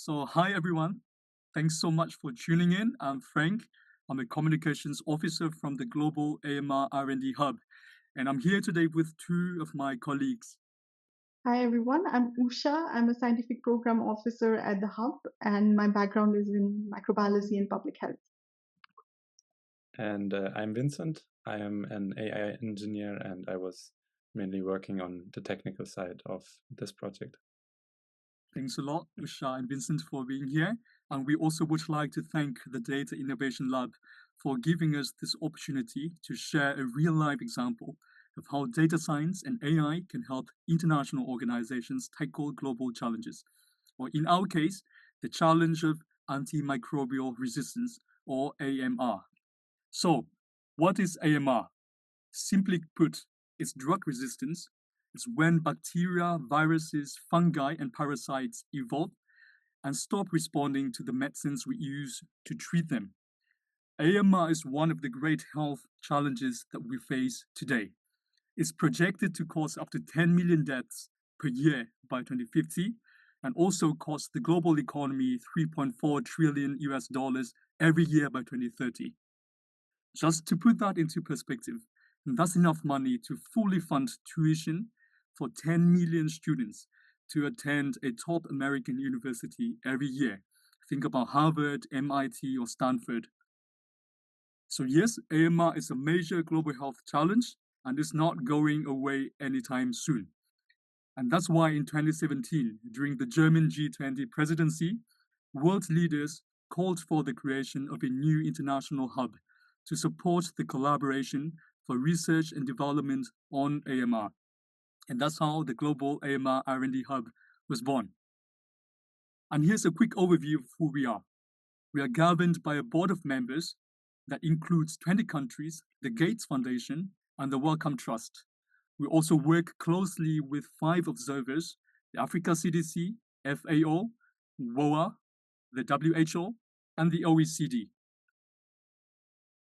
So, hi everyone. Thanks so much for tuning in. I'm Frank. I'm a communications officer from the Global AMR R&D Hub, and I'm here today with two of my colleagues. Hi everyone, I'm Usha. I'm a scientific program officer at the Hub, and my background is in microbiology and public health. And I'm Vincent. I am an AI engineer, and I was mainly working on the technical side of this project. Thanks a lot, Usha and Vincent, for being here. And we also would like to thank the Data Innovation Lab for giving us this opportunity to share a real life example of how data science and AI can help international organizations tackle global challenges. Or in our case, the challenge of antimicrobial resistance, or AMR. So, what is AMR? Simply put, it's drug resistance. It's when bacteria, viruses, fungi, and parasites evolve and stop responding to the medicines we use to treat them. AMR is one of the great health challenges that we face today. It's projected to cause up to 10 million deaths per year by 2050 and also cost the global economy 3.4 trillion US dollars every year by 2030. Just to put that into perspective, that's enough money to fully fund tuition for 10 million students to attend a top American university every year. Think about Harvard, MIT, or Stanford. So, yes, AMR is a major global health challenge and is not going away anytime soon. And that's why in 2017, during the German G20 presidency, world leaders called for the creation of a new international hub to support the collaboration for research and development on AMR. And that's how the Global AMR R&D Hub was born. And here's a quick overview of who we are. We are governed by a board of members that includes 20 countries, the Gates Foundation, and the Wellcome Trust. We also work closely with 5 observers, the Africa CDC, FAO, WOA, the WHO, and the OECD.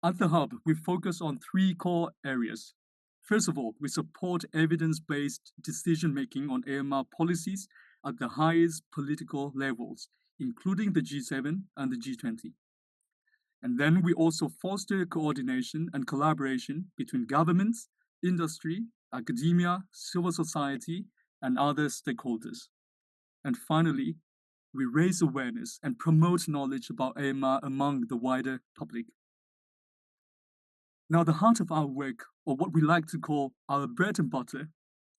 At the Hub, we focus on 3 core areas. First of all, we support evidence-based decision-making on AMR policies at the highest political levels, including the G7 and the G20. And then we also foster coordination and collaboration between governments, industry, academia, civil society, and other stakeholders. And finally, we raise awareness and promote knowledge about AMR among the wider public. Now, the heart of our work, or what we like to call our bread and butter,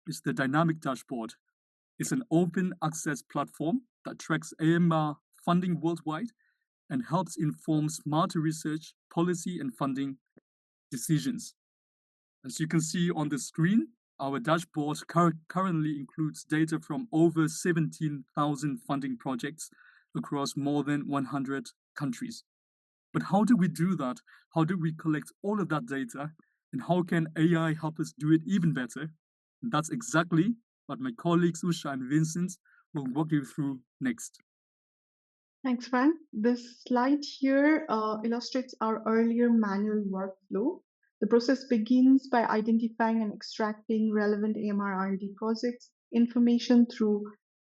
is the dynamic dashboard. It's an open access platform that tracks AMR funding worldwide and helps inform smarter research, policy, and funding decisions. As you can see on the screen, our dashboard currently includes data from over 17,000 funding projects across more than 100 countries. But how do we do that? How do we collect all of that data? And how can AI help us do it even better? And that's exactly what my colleagues Usha and Vincent will walk you through next. Thanks, Frank. This slide here illustrates our earlier manual workflow. The process begins by identifying and extracting relevant AMR R&D projects information through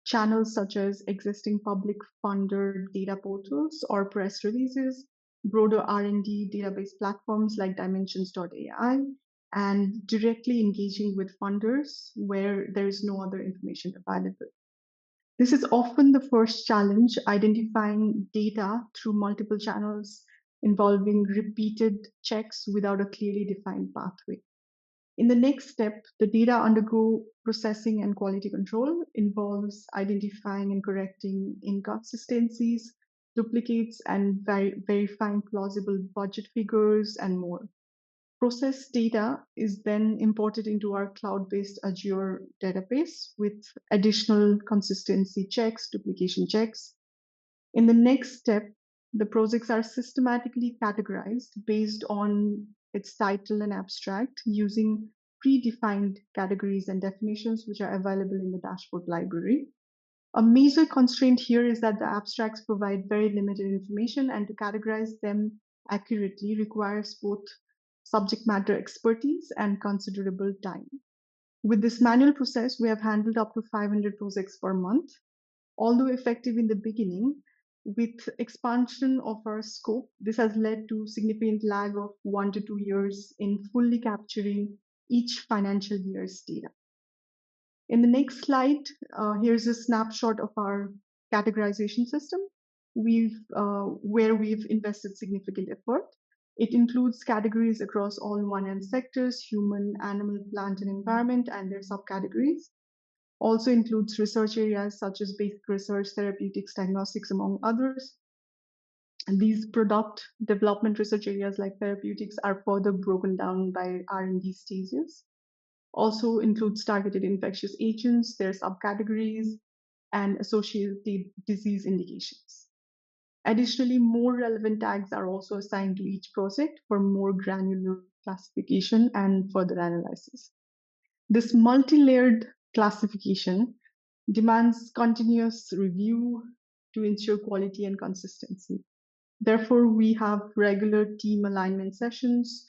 channels such as existing public funder data portals or press releases, broader R&D database platforms like dimensions.ai, and directly engaging with funders where there is no other information available. This is often the first challenge, identifying data through multiple channels involving repeated checks without a clearly defined pathway. In the next step, the data undergo processing and quality control involves identifying and correcting inconsistencies, duplicates, and verifying plausible budget figures and more. Processed data is then imported into our cloud-based Azure database with additional consistency checks, duplication checks. In the next step, the projects are systematically categorized based on its title and abstract using predefined categories and definitions which are available in the dashboard library. A major constraint here is that the abstracts provide very limited information, and to categorize them accurately requires both subject matter expertise and considerable time. With this manual process, we have handled up to 500 projects per month. Although effective in the beginning, with expansion of our scope, this has led to significant lag of 1 to 2 years in fully capturing each financial year's data. In the next slide, here's a snapshot of our categorization system where we've invested significant effort. It includes categories across all 1N sectors: human, animal, plant, and environment, and their subcategories. Also includes research areas such as basic research, therapeutics, diagnostics, among others. And these product development research areas like therapeutics are further broken down by R&D stages. Also includes targeted infectious agents, their subcategories, and associated disease indications. Additionally, more relevant tags are also assigned to each project for more granular classification and further analysis. This multi-layered classification demands continuous review to ensure quality and consistency. Therefore, we have regular team alignment sessions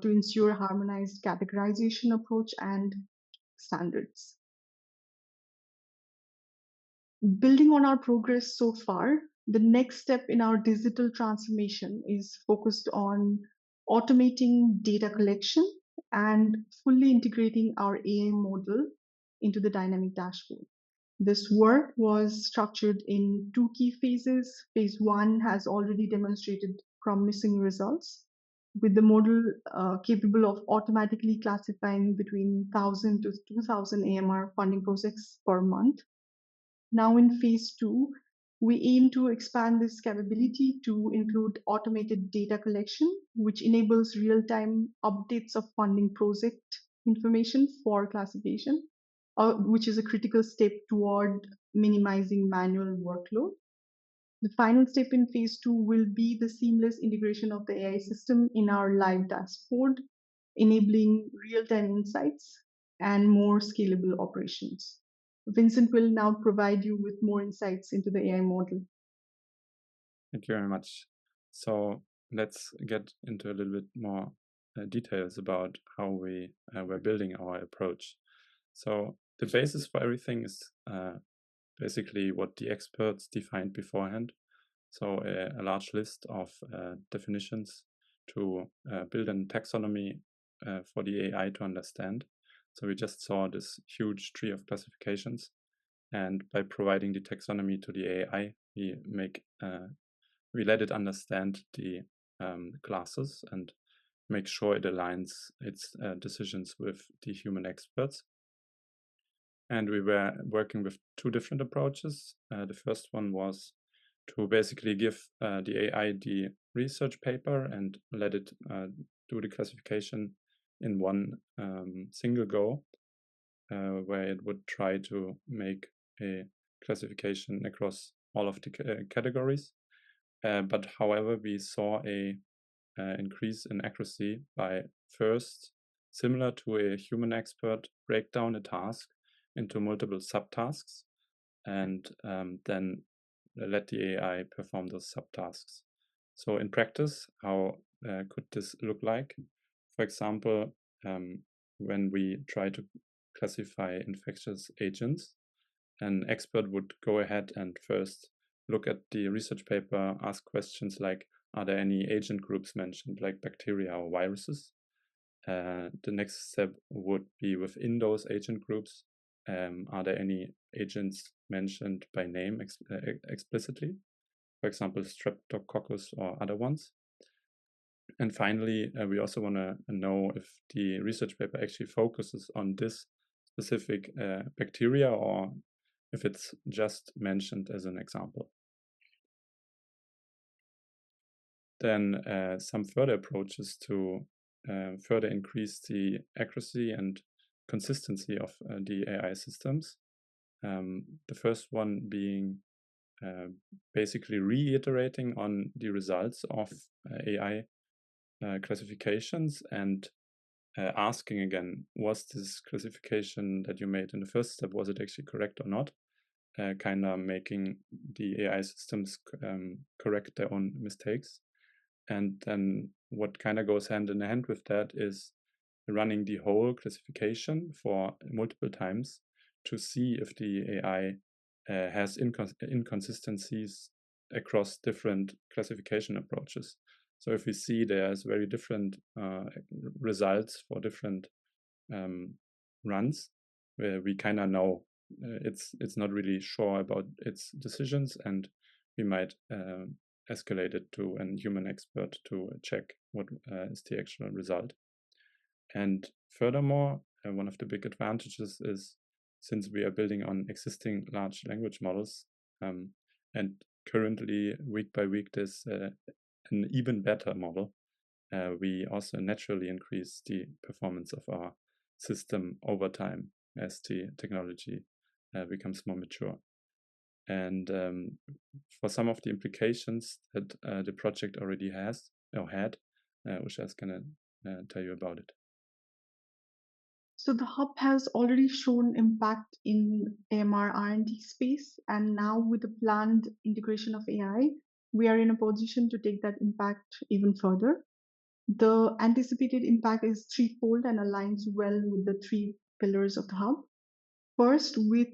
to ensure harmonized categorization approach and standards. Building on our progress so far, the next step in our digital transformation is focused on automating data collection and fully integrating our AI model into the dynamic dashboard. This work was structured in 2 key phases. Phase 1 has already demonstrated promising results, with the model capable of automatically classifying between 1,000 to 2,000 AMR funding projects per month. Now in phase 2, we aim to expand this capability to include automated data collection, which enables real-time updates of funding project information for classification, which is a critical step toward minimizing manual workload. The final step in phase 2 will be the seamless integration of the AI system in our live dashboard, enabling real-time insights and more scalable operations. Vincent will now provide you with more insights into the AI model. Thank you very much. So let's get into a little bit more details about how we're building our approach. So the basis for everything is basically what the experts defined beforehand. So a large list of definitions to build a taxonomy for the AI to understand. So we just saw this huge tree of classifications, and by providing the taxonomy to the AI, we let it understand the classes and make sure it aligns its decisions with the human experts. And we were working with 2 different approaches. The first one was to basically give the AI the research paper and let it do the classification in one single go, where it would try to make a classification across all of the categories. But however, we saw a increase in accuracy by first, similar to a human expert, break down a task into multiple subtasks and then let the AI perform those subtasks. So in practice, how could this look like? For example, when we try to classify infectious agents, an expert would go ahead and first look at the research paper, ask questions like, are there any agent groups mentioned, like bacteria or viruses? The next step would be within those agent groups, are there any agents mentioned by name explicitly? For example, streptococcus or other ones. And finally, we also want to know if the research paper actually focuses on this specific bacteria or if it's just mentioned as an example. Then some further approaches to further increase the accuracy and consistency of the AI systems. The first one being basically reiterating on the results of AI classifications and asking again, was this classification that you made in the first step, was it actually correct or not? Kind of making the AI systems correct their own mistakes. And then what kind of goes hand in hand with that is running the whole classification for multiple times to see if the AI has inconsistencies across different classification approaches. So if we see there's very different results for different runs, where we kind of know it's not really sure about its decisions, and we might escalate it to a human expert to check what is the actual result. And furthermore, one of the big advantages is, since we are building on existing large language models, and currently week by week there's an even better model, we also naturally increase the performance of our system over time as the technology becomes more mature. And for some of the implications that the project already has or had, Usha is going to tell you about it. So the hub has already shown impact in AMR R&D space, and now with the planned integration of AI, we are in a position to take that impact even further. The anticipated impact is threefold and aligns well with the three pillars of the hub. First, with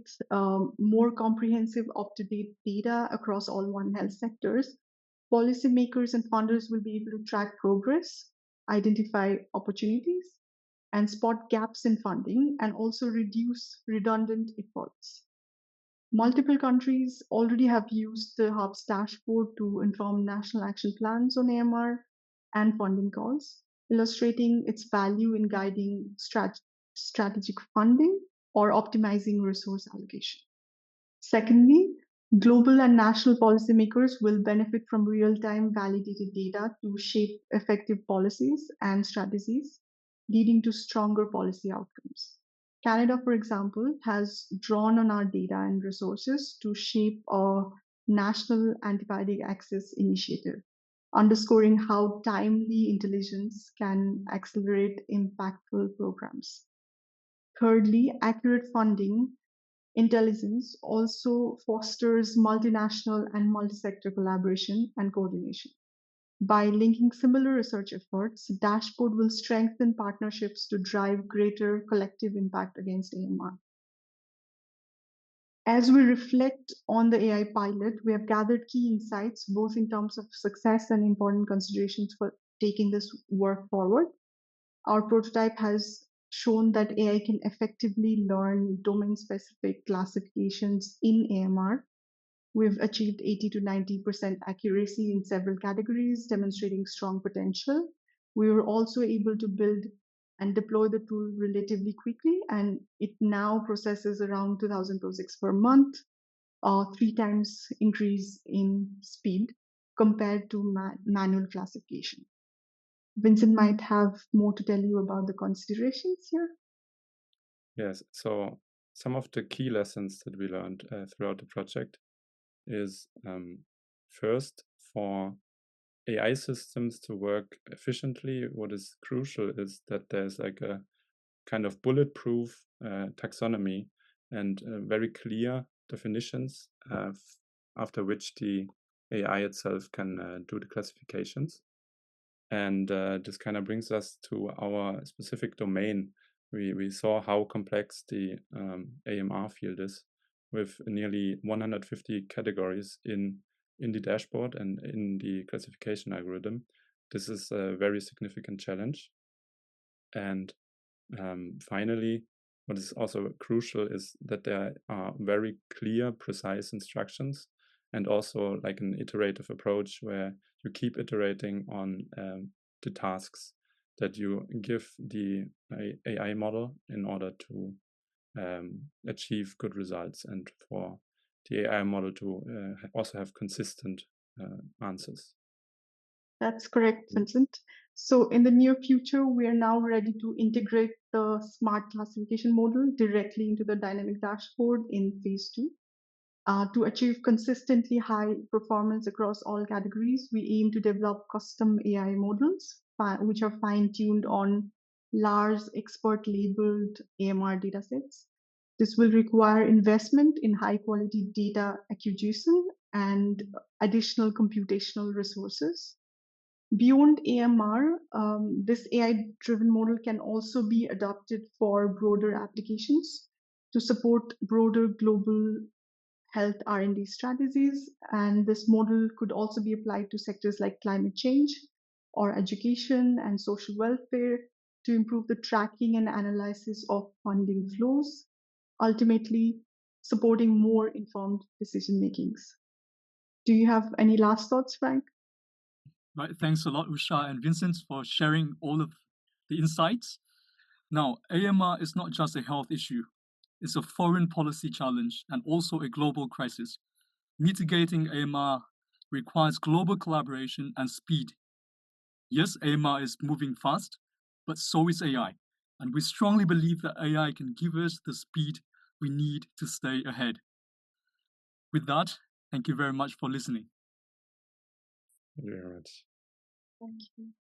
more comprehensive, up-to-date data across all One Health sectors, policymakers and funders will be able to track progress, identify opportunities, and spot gaps in funding, and also reduce redundant efforts. Multiple countries already have used the Hub's dashboard to inform national action plans on AMR and funding calls, illustrating its value in guiding strategic funding or optimizing resource allocation. Secondly, global and national policymakers will benefit from real-time validated data to shape effective policies and strategies, leading to stronger policy outcomes. Canada, for example, has drawn on our data and resources to shape a national antibiotic access initiative, underscoring how timely intelligence can accelerate impactful programs. Thirdly, accurate funding intelligence also fosters multinational and multi-sector collaboration and coordination. By linking similar research efforts, the dashboard will strengthen partnerships to drive greater collective impact against AMR. As we reflect on the AI pilot, we have gathered key insights, both in terms of success and important considerations for taking this work forward. Our prototype has shown that AI can effectively learn domain-specific classifications in AMR. We've achieved 80 to 90% accuracy in several categories, demonstrating strong potential. We were also able to build and deploy the tool relatively quickly, and it now processes around 2,000 POSIX per month, 3 times increase in speed compared to manual classification. Vincent might have more to tell you about the considerations here. Yes, so some of the key lessons that we learned throughout the project is first, for AI systems to work efficiently, what is crucial is that there's like a kind of bulletproof taxonomy and very clear definitions after which the AI itself can do the classifications. And this kind of brings us to our specific domain. We saw how complex the AMR field is, with nearly 150 categories in the dashboard and in the classification algorithm. This is a very significant challenge. And finally, what is also crucial is that there are very clear, precise instructions, and also like an iterative approach where you keep iterating on the tasks that you give the AI model in order to achieve good results, and for the AI model to also have consistent answers. That's correct, Vincent. So in the near future, we are now ready to integrate the smart classification model directly into the dynamic dashboard in phase 2. To achieve consistently high performance across all categories, we aim to develop custom AI models, which are fine-tuned on large expert-labeled AMR datasets. This will require investment in high-quality data acquisition and additional computational resources. Beyond AMR, this AI-driven model can also be adopted for broader applications to support broader global health R&D strategies. And this model could also be applied to sectors like climate change or education and social welfare to improve the tracking and analysis of funding flows, ultimately supporting more informed decision makings. Do you have any last thoughts, Frank? Right, thanks a lot, Usha and Vincent, for sharing all of the insights. Now, AMR is not just a health issue. It's a foreign policy challenge and also a global crisis. Mitigating AMR requires global collaboration and speed. Yes, AMR is moving fast, but so is AI. And we strongly believe that AI can give us the speed we need to stay ahead. With that, thank you very much for listening. Thank you very much. Thank you.